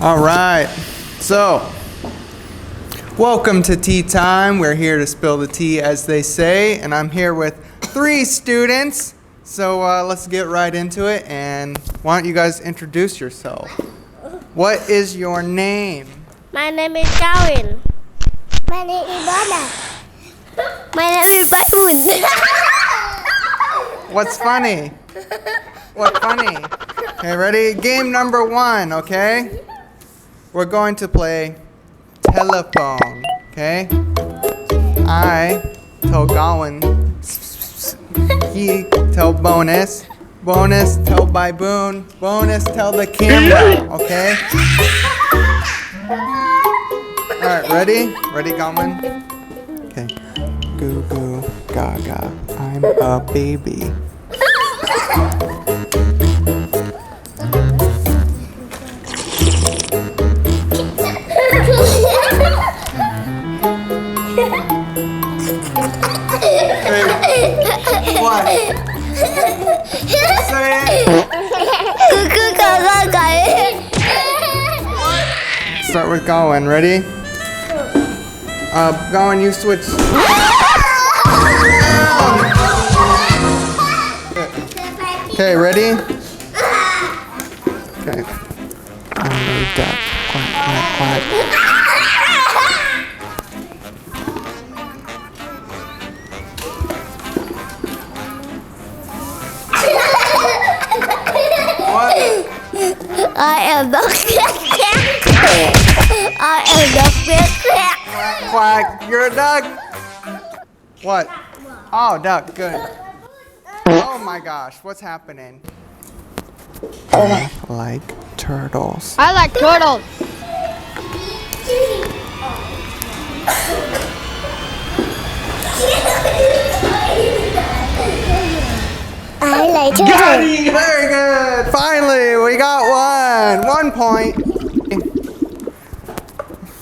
All right. So, welcome to tea time. We're here to spill the tea, as they say, and I'm here with 3 students. So let's get right into it. And why don't you guys introduce yourself? What is your name? My name is Calvin. My name is Donna. My name is Baun. What's funny? What's funny? Okay, ready? Game number 1, okay? We're going to play telephone, okay? I tell Gowan, he tell Bonus, Bonus tell Baboon, Bonus tell the camera, okay? Alright, ready? Ready, Gowan? Okay. Goo goo gaga, I'm a baby. What? Say it. Start with Gowan. Ready? Gowan, you switch. Okay, ready? Okay. I'm a duck. Quack, quack, quack. I am the I am the Quack, quack. You're a duck. What? Oh, duck. Good. Oh my gosh, what's happening? I like turtles. I like turtles. I like Got it! Very good. Finally, we got 1 point.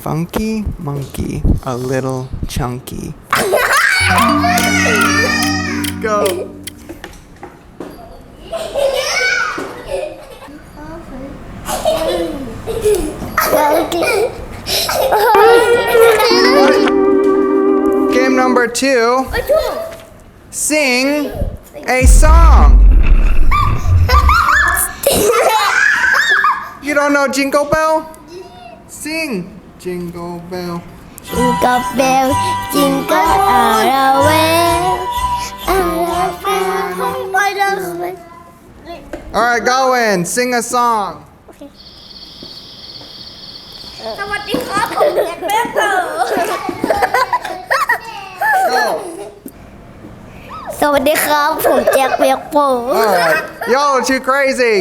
Funky monkey, a little chunky. Go. Game number 2. Sing a song. You don't know Jingle Bell? Sing Jingle Bell. Jingle bell, jingle all the way. All right, go in. Sing a song. สวัสดีครับผมแจ็คเบเกอร์ Go. สวัสดีครับผมแจ็คเบเกอร์ All right. Yo, too crazy.